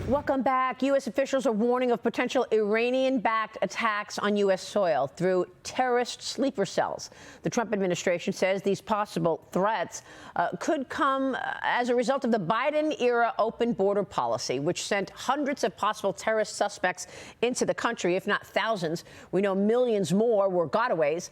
Welcome back. U.S. officials are warning of potential Iranian-backed attacks on U.S. soil through terrorist sleeper cells. The Trump administration says these possible threats could come as a result of the Biden-era open border policy, which sent hundreds of possible terrorist suspects into the country, if not thousands. We know millions more were gotaways.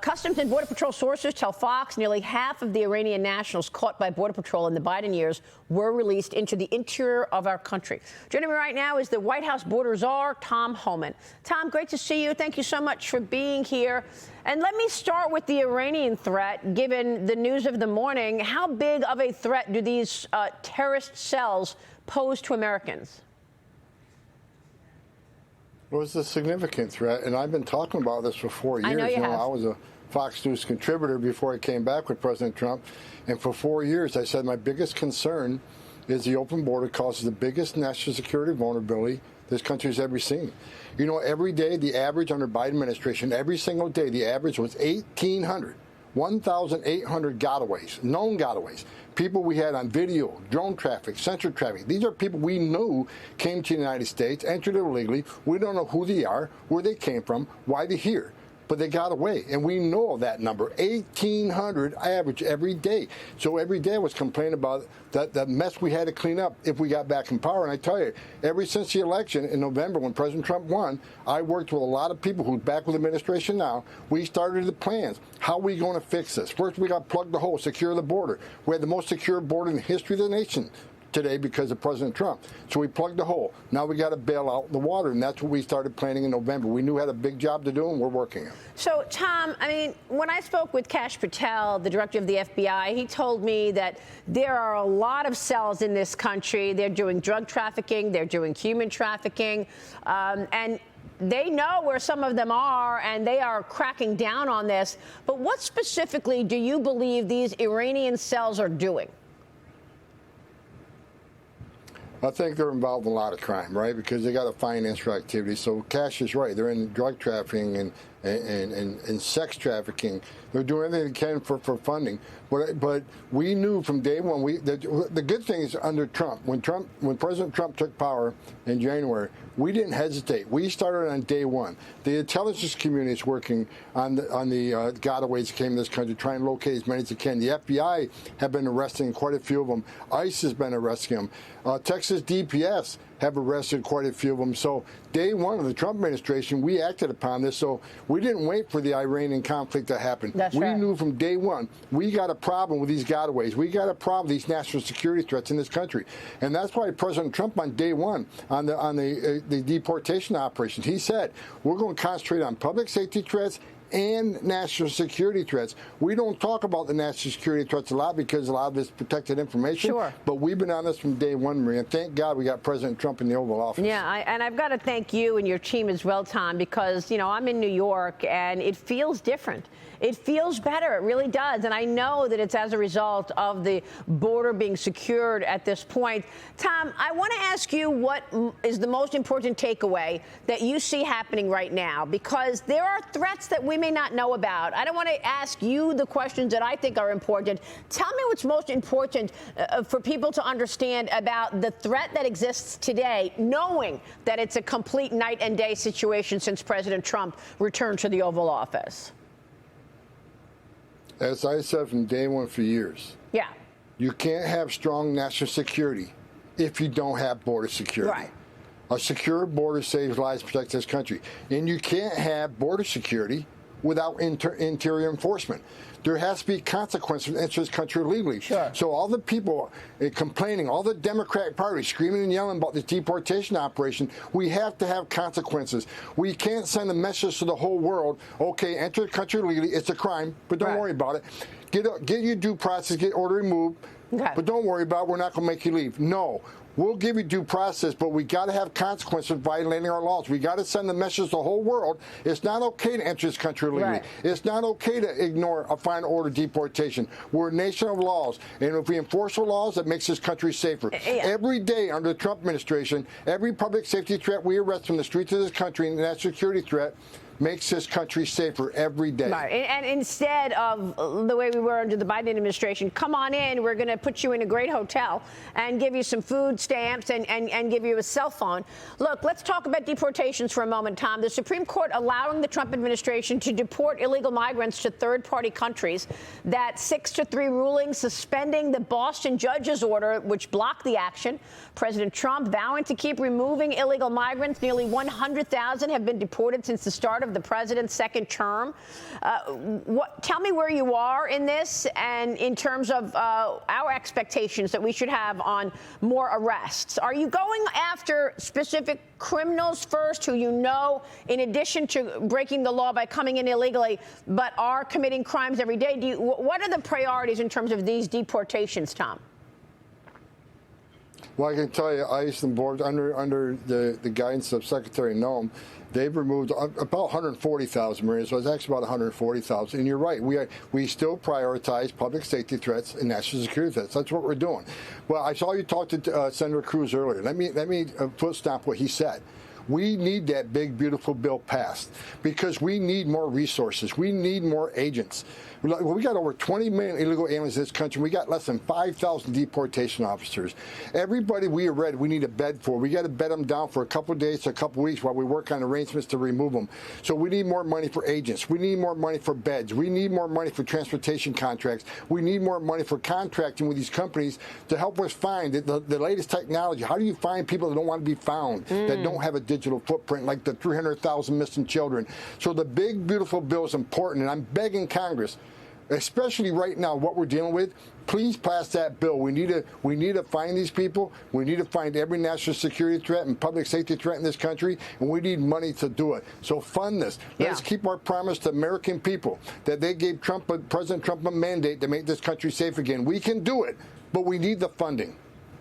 Customs and Border Patrol sources tell Fox nearly half of the Iranian nationals caught by Border Patrol in the Biden years were released into the interior of our country. Joining me right now is the White House border czar, Tom Homan. Tom, great to see you. Thank you so much for being here. And let me start with the Iranian threat, given the news of the morning. How big of a threat do these terrorist cells pose to Americans? Well, it's a significant threat, and I've been talking about this for 4 years. I know you have. I was a Fox News contributor before I came back with President Trump, and for 4 years I said my biggest concern is the open border causes the biggest national security vulnerability this country's ever seen. You know, every day, the average under Biden administration, every single day, the average was 1,800 gotaways, known gotaways, people we had on video, drone traffic, sensor traffic. These are people we knew came to the United States, entered illegally. We don't know who they are, where they came from, why they're here. But they got away, and we know that number, 1,800 average every day. So every day I was complaining about that mess we had to clean up if we got back in power. And I tell you, ever since the election in November when President Trump won, I worked with a lot of people who's back with the administration now. We started the plans. How are we going to fix this? First, we got to plug the hole, secure the border. We had the most secure border in the history of the nation today because of President Trump. So we plugged the hole. Now we got to bail out the water, and that's what we started planning in November. We knew we had a big job to do, and we're working it. So, Tom, I mean, when I spoke with Kash Patel, the director of the FBI, he told me that there are a lot of cells in this country. They're doing drug trafficking. They're doing human trafficking. And they know where some of them are, and they are cracking down on this. But what specifically do you believe these Iranian cells are doing? I think they're involved in a lot of crime, right? Because they got to finance their activity. So Cash is right. They're in drug trafficking and sex trafficking. They're doing everything they can for funding. But we knew from day one. The good thing is under Trump, when President Trump took power in January, we didn't hesitate. We started on day one. The intelligence community is working on the gotaways that came to this country, trying to locate as many as they can. The FBI have been arresting quite a few of them. ICE has been arresting them. Texas DPS have arrested quite a few of them. So day one of the Trump administration, we acted upon this. So we didn't wait for the Iranian conflict to happen. We knew from day one, we got a problem with these gotaways. We got a problem with these national security threats in this country. And that's why President Trump on day one, on the deportation operations, he said, we're going to concentrate on public safety threats and national security threats. We don't talk about the national security threats a lot because a lot of it's protected information. Sure. But we've been on this from day one, Maria. And thank God we got President Trump in the Oval Office. Yeah, and I've got to thank you and your team as well, Tom, because, you know, I'm in New York and it feels different. It feels better. It really does. And I know that it's as a result of the border being secured at this point. Tom, I want to ask you what is the most important takeaway that you see happening right now, because there are threats that we may not know about. I don't want to ask you the questions that I think are important. Tell me what's most important for people to understand about the threat that exists today, knowing that it's a complete night and day situation since President Trump returned to the Oval Office. As I said from day one for years, yeah, you can't have strong national security if you don't have border security. Right. A secure border saves lives, protects this country. And you can't have border security without interior enforcement. There has to be consequences to enter this country illegally. Sure. So all the people complaining, all the Democratic Party screaming and yelling about this deportation operation, we have to have consequences. We can't send a message to the whole world, okay, enter the country illegally, it's a crime, but don't worry about it. Get your due process, get order removed, but don't worry about it, we're not going to make you leave. No. We'll give you due process, but we got to have consequences for violating our laws. We got to send the message to the whole world. It's not okay to enter this country illegally. Right. It's not okay to ignore a final order deportation. We're a nation of laws, and if we enforce the laws, that makes this country safer. Yeah. Every day under the Trump administration, every public safety threat we arrest from the streets of this country and national security threat, makes this country safer every day. Right. And instead of the way we were under the Biden administration, come on in, we're going to put you in a great hotel and give you some food stamps and give you a cell phone. Look, let's talk about deportations for a moment, Tom. The Supreme Court allowing the Trump administration to deport illegal migrants to third-party countries. That 6-3 ruling suspending the Boston judge's order, which blocked the action. President Trump vowing to keep removing illegal migrants. Nearly 100,000 have been deported since the start of the president's second term. Tell me where you are in this and in terms of our expectations that we should have on more arrests. Are you going after specific criminals first who you know, in addition to breaking the law by coming in illegally, but are committing crimes every day? What are the priorities in terms of these deportations, Tom? Well, I can tell you, ICE and board under the guidance of Secretary Noem, they've removed about 140,000 Marines. So it's actually about 140,000. And you're right, we still prioritize public safety threats and national security threats. That's what we're doing. Well, I saw you talk to Senator Cruz earlier. Let me footstop what he said. We need that big, beautiful bill passed because we need more resources. We need more agents. We got over 20 million illegal aliens in this country. We got less than 5,000 deportation officers. Everybody we read, we need a bed for. We got to bed them down for a couple of days to a couple of weeks while we work on arrangements to remove them. So we need more money for agents. We need more money for beds. We need more money for transportation contracts. We need more money for contracting with these companies to help us find the latest technology. How do you find people that don't want to be found, that don't have a digital footprint, like the 300,000 missing children? So the big, beautiful bill is important, and I'm begging Congress, especially right now, what we're dealing with, please pass that bill. We need to find these people. We need to find every national security threat and public safety threat in this country, and we need money to do it. So fund this. Let's keep our promise to American people that they gave President Trump a mandate to make this country safe again. We can do it, but we need the funding.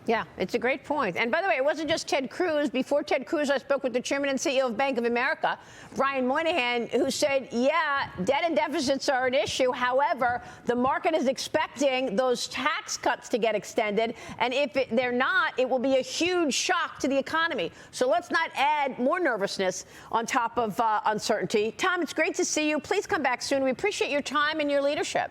Yeah, it's a great point. And by the way, it wasn't just Ted Cruz. Before Ted Cruz, I spoke with the chairman and CEO of Bank of America, Brian Moynihan, who said, yeah, debt and deficits are an issue. However, the market is expecting those tax cuts to get extended. And if they're not, it will be a huge shock to the economy. So let's not add more nervousness on top of uncertainty. Tom, it's great to see you. Please come back soon. We appreciate your time and your leadership.